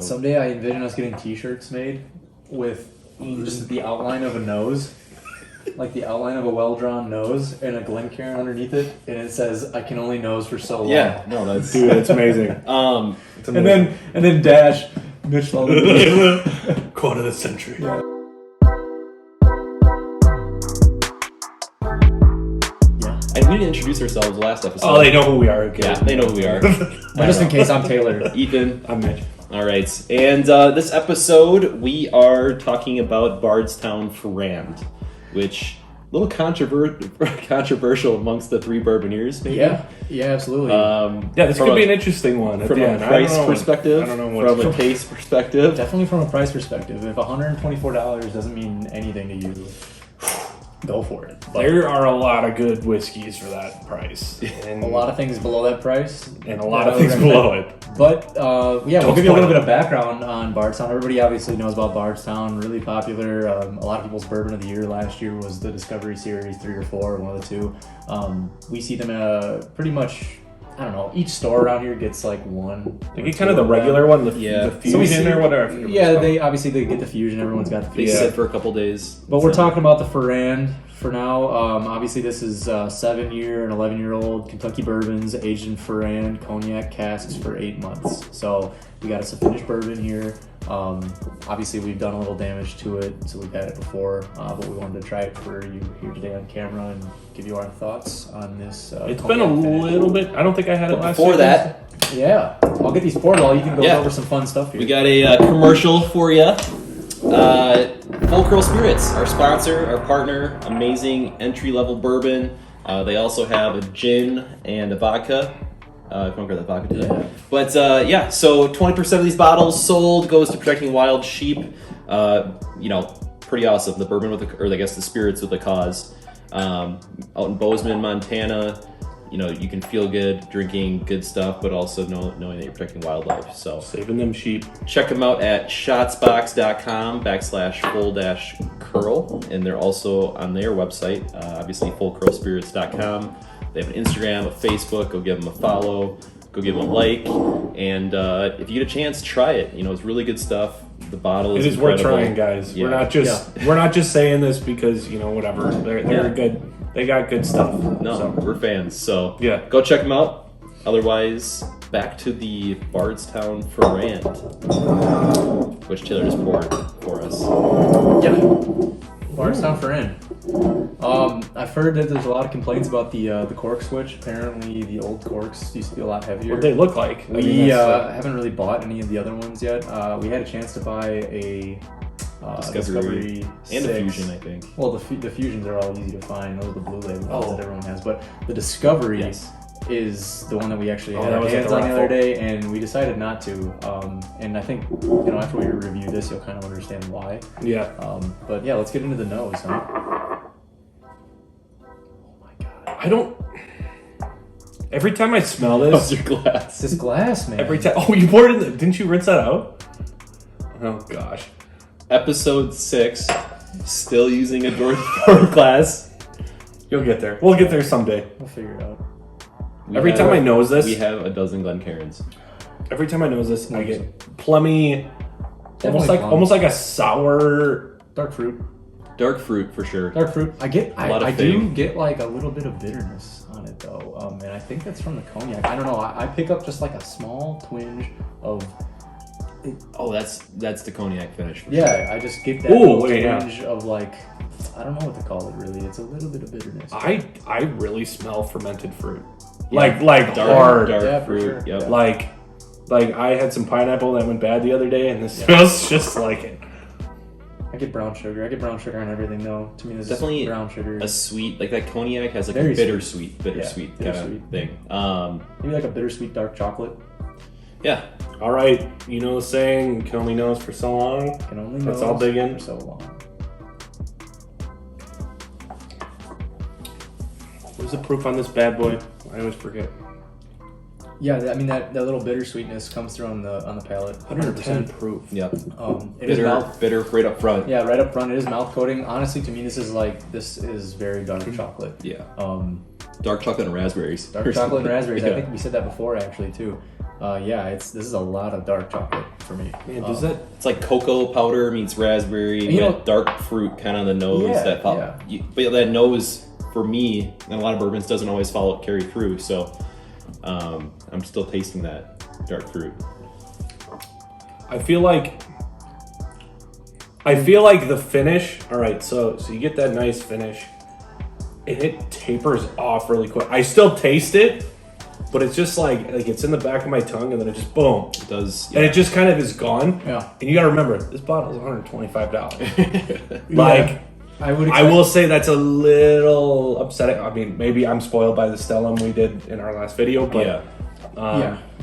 Someday I envision us getting T-shirts made with just the outline of a nose, like the outline of a well-drawn nose, and a Glencairn underneath it, and it says, "I can only nose for so long." Yeah, no, that's Dude, it's amazing. It's amazing. And then dash Mitch Logan. Quote of the century. Yeah. And we didn't introduce ourselves last episode. Oh, they know who we are. Okay. Yeah, they know who we are. Well, just in case, I'm Taylor. Ethan. I'm Mitch. All right. And this episode, we are talking about Bardstown Ferrand, which a little controversial amongst the three bourbonniers, maybe. Yeah, absolutely. Yeah, this could be an interesting one. From a price perspective, from a taste perspective. Definitely from a price perspective. If $124 doesn't mean anything to you, go for it. But there are a lot of good whiskeys for that price. And a lot of things below that price. And a lot of things below it. But, we'll give you a little bit of background on Bardstown. Everybody obviously knows about Bardstown. Really popular. A lot of people's bourbon of the year last year was the Discovery Series 3 or 4, one of the two. We see them pretty much, I don't know, each store around here gets like one. They get kind of the regular one, the Fusion or whatever. Yeah, they get the Fusion. Everyone's got the They Fusion. sit for a couple days. But we're talking about the Ferrand for now. Obviously, this is 7-year and 11-year-old Kentucky bourbons aged in Ferrand Cognac casks for 8 months. So we got us a finished bourbon here. Obviously, we've done a little damage to it, so we've had it before, but we wanted to try it for you here today on camera and give you our thoughts on this. It's been a little bit. I don't think I had it last before year. that. Yeah, I'll get these poured while you can go over some fun stuff here. We got a commercial for you. Full Curl Spirits, our sponsor, our partner, amazing entry-level bourbon. They also have a gin and a vodka. I don't grab that vodka today. Yeah. But so 20% of these bottles sold goes to protecting wild sheep. Pretty awesome. The bourbon the spirits with a cause. Out in Bozeman, Montana, you can feel good drinking good stuff, but also knowing that you're protecting wildlife. So saving them sheep. Check them out at shotsbox.com/full-curl, and they're also on their website, obviously fullcurlspirits.com. They have an Instagram, a Facebook. Go give them a follow. Go give them a like. And if you get a chance, try it. It's really good stuff. The bottle is worth trying, guys. Yeah. We're not just saying this because whatever. They're good. They got good stuff. No, we're fans. So yeah, go check them out. Otherwise, back to the Bardstown Ferrand, which Taylor just poured for us. Yeah, Bardstown Ferrand. I've heard that there's a lot of complaints about the cork switch. Apparently, the old corks used to be a lot heavier. What they look like? We haven't really bought any of the other ones yet. We had a chance to buy a Discovery and 6. a Fusion, I think. Well, the Fusions are all easy to find. Those are the blue label ones that everyone has. But the Discovery is the one that we actually had our hands on the other day, and we decided not to. And I think after we review this, you'll kind of understand why. Yeah. But yeah, let's get into the nose, huh? I don't. Every time I smell this, your glass. This glass, man. Every time. Oh, you poured it. Didn't you rinse that out? Oh gosh. Episode 6. Still using a George Ford glass. You'll get there. We'll get there someday. We'll figure it out. Every time I nose this, we have a dozen Glencairns. Every time I nose this, I get plummy, Definitely almost like a sour dark fruit. Dark fruit for sure. Dark fruit. I do get like a little bit of bitterness on it though, and I think that's from the cognac. I don't know. I pick up just like a small twinge of. Oh, that's the cognac finish. For sure. I just get that twinge of like, I don't know what to call it really. It's a little bit of bitterness. I really smell fermented fruit. Yeah. Like dark fruit. Sure. Yep. Like I had some pineapple that went bad the other day, and this smells just like it. I get brown sugar. On everything though. To me, this definitely is brown sugar. A sweet, like that cognac has like a bittersweet kind of thing. Maybe like a bittersweet dark chocolate. Yeah. All right. You know the saying, you can only nose for so long. Can only nose Let's all dig in. for so long. What's the proof on this bad boy? I always forget. Yeah, I mean that little bittersweetness comes through on the palate. 110 proof. Yep. Bitter right up front. Yeah, right up front. It is mouth coating. Honestly, to me, this is very dark chocolate. Yeah. Dark chocolate and raspberries. Chocolate and raspberries. I think we said that before actually too. this is a lot of dark chocolate for me. Man, it's like cocoa powder meets raspberry, dark fruit kind of on the nose. But that nose for me and a lot of bourbons doesn't always carry through. So I'm still tasting that dark fruit. I feel like the finish. All right, so you get that nice finish, and it tapers off really quick. I still taste it, but it's just like it's in the back of my tongue, and then it just boom. It does, and it just kind of is gone. Yeah, and you got to remember, this bottle is $125. I will say that's a little upsetting. I mean, maybe I'm spoiled by the Stellum we did in our last video, but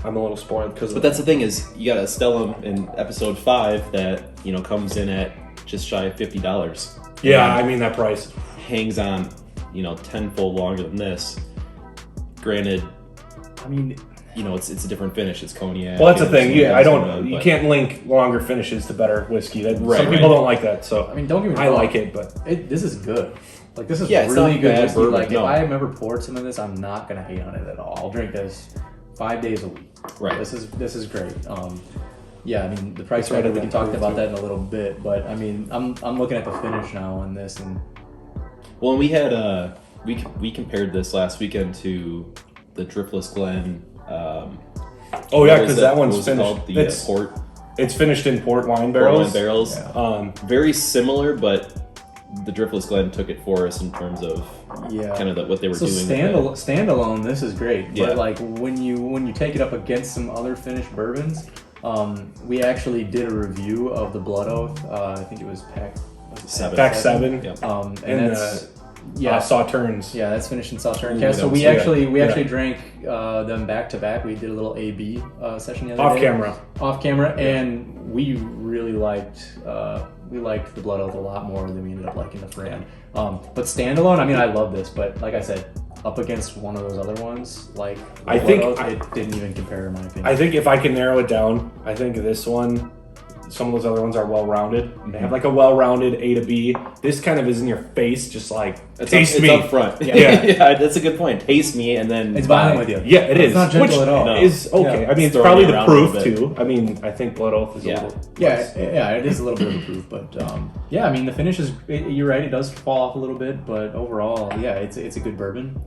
I'm a little spoiled because. But that's the thing is, you got a Stellum in episode 5 that comes in at just shy of $50. Yeah, I mean that price hangs on, tenfold longer than this. Granted, I mean, it's a different finish. It's cognac. Well, that's the thing. You can't link longer finishes to better whiskey. Some people don't like that. So I mean, don't get me wrong. I like it, but this is good. Like this is it's really not good bad whiskey. bourbon, Like no. if I ever poured some of this, I'm not gonna hate on it at all. I'll drink this 5 days a week. Right. This is great. I mean the price right tag. at We that can talk point, about too. that in a little bit, but I mean I'm looking at the finish now on this, and Well, we had we compared this last weekend to the Driftless Glen. because that one's finished. The port. It's finished in port wine barrels. Wine barrels. Yeah. Very similar, but the Driftless Glen took it for us in terms of kind of what they were doing. Standalone, this is great. Yeah. But like when you take it up against some other finished bourbons, we actually did a review of the Blood Oath. I think it was Pack 7. Yep. And that's Sauternes. Yeah, that's finished in Sauternes Ooh, cast. So we yeah. actually drank them back to back. We did a little AB session the other day. Off camera, and we really liked the Blood Oath a lot more than we ended up liking the Ferrand. But standalone, I mean, I love this, but like I said, up against one of those other ones, like I Blood think Oath, it didn't even compare in my opinion. I think if I can narrow it down, I think this one. Some of those other ones are well-rounded. They have like a well-rounded A to B. This kind of is in your face, just like taste me. It's up front. Yeah. That's a good point. Taste me, and then it's violent with you. Yeah, it is. It's not gentle at all. No. Is okay. Yeah. I mean, it's Throwing probably it the around a proof little too. I mean, I think Blood Oath is a little. Yeah, it is a little bit of a proof, but I mean, the finish is. You're right. It does fall off a little bit, but overall, it's a good bourbon.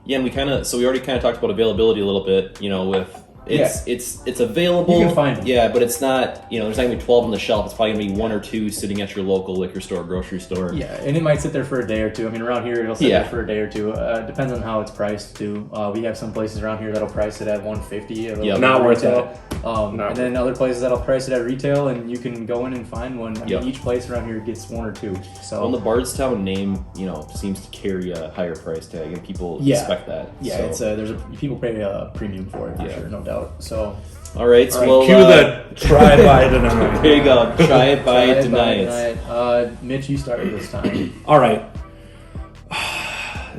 Yeah, and we already kind of talked about availability a little bit. With it's available. You can find them. Yeah, but it's not. There's not gonna be 12 on the shelf. It's probably gonna be 1 or 2 sitting at your local liquor store, grocery store. Yeah, and it might sit there for a day or two. I mean, around here it'll sit there for a day or two. Depends on how it's priced too. We have some places around here that'll price it at $150. Yeah, not worth it. And then other places that'll price it at retail, and you can go in and find one. I mean, each place around here gets 1 or 2. So the Bardstown name, seems to carry a higher price tag, and people expect that. Yeah, so. People pay a premium for it for sure, no doubt. So. All right, so cue the try it by tonight. There you go. Try it by tonight. Mitch, you started this time. All right.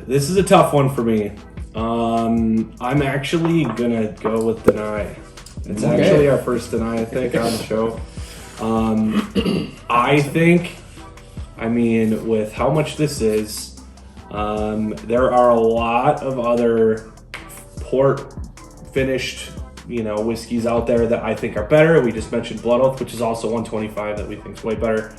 This is a tough one for me. I'm actually gonna go with Deny. It's actually our first Deny, I think, on the show. I think, with how much this is, there are a lot of other port finished whiskeys out there that I think are better. We just mentioned Blood Oath, which is also 125 that we think is way better.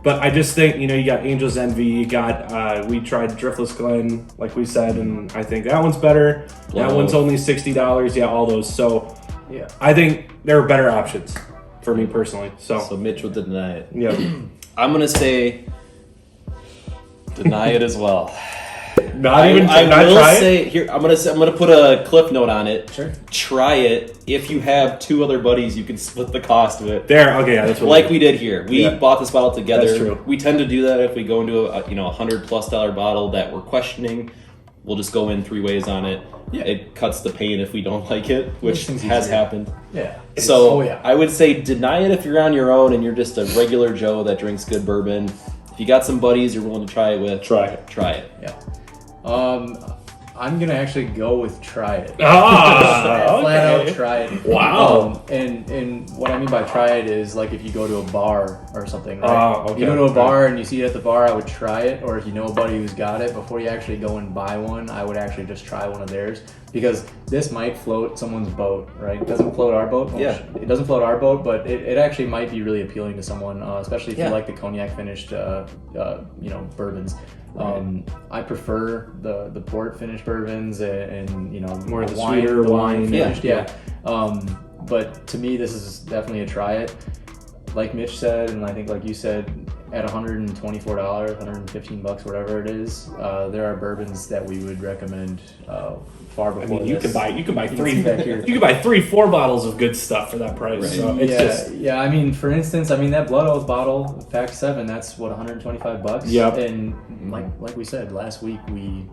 But I just think, you got Angel's Envy, you got, we tried Driftless Glen, like we said, and I think that one's better. That one's only $60. Yeah, all those. So I think there are better options for me personally. So Mitch will deny it. Yeah. I'm going to say deny it as well. Not try it? Here, I'm gonna put a cliff note on it. Sure. Try it. If you have 2 other buddies, you can split the cost of it. There. Okay. Yeah, that's what like we did here. We bought this bottle together. That's true. We tend to do that if we go into a $100+ bottle that we're questioning. We'll just go in 3 ways on it. Yeah. It cuts the pain if we don't like it, which has happened. Yeah. So I would say deny it if you're on your own and you're just a regular Joe that drinks good bourbon. If you got some buddies you're willing to try it with, try it. Yeah. I'm gonna actually go with try it. Flat out try it. Wow. And what I mean by try it is like if you go to a bar or something, right? You go to a bar and you see it at the bar, I would try it. Or if you know a buddy who's got it, before you actually go and buy one, I would actually just try one of theirs. because this might float someone's boat, right? It doesn't float our boat. Yeah. It doesn't float our boat, but it actually might be really appealing to someone, especially if Yeah. you like the cognac finished, bourbons. I prefer the port finished bourbons and More the sweeter wine. finished. Yeah. But to me, this is definitely a try it. Like Mitch said, and I think like you said, at $124, $115, whatever it is, there are bourbons that we would recommend far before. I mean, you this. can buy can three. see back here. You can buy 3-4 bottles of good stuff for that price. Right. So it's just Yeah. I mean, for instance, that Blood Oath bottle, pack 7, that's what, $125. Yep. And like we said last week, we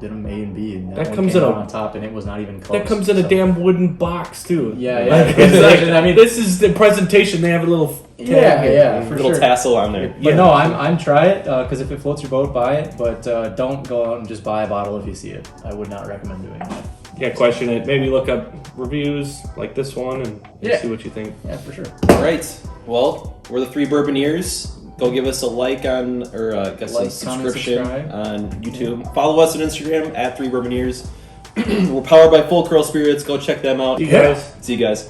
did them A and B, and That one comes came in out a- on top, and it was not even close. that comes in a so- damn wooden box too. Yeah, yeah. Like, it's like, I mean, this is the presentation. They have a little tag Yeah, here. yeah, for little sure. tassel on there. But no, I'm try it because if it floats your boat, buy it. But don't go out and just buy a bottle if you see it. I would not recommend doing that. Yeah, question it. Maybe look up reviews like this one and Yeah. see what you think. Yeah, for sure. All right. Well, we're the Three Bourboniers. Go give us a like on, or guess Like, a subscription comment, subscribe. on YouTube. Follow us on Instagram at Three Bourboniers. We're powered by Full Curl Spirits. Go check them out. See you guys. See you guys.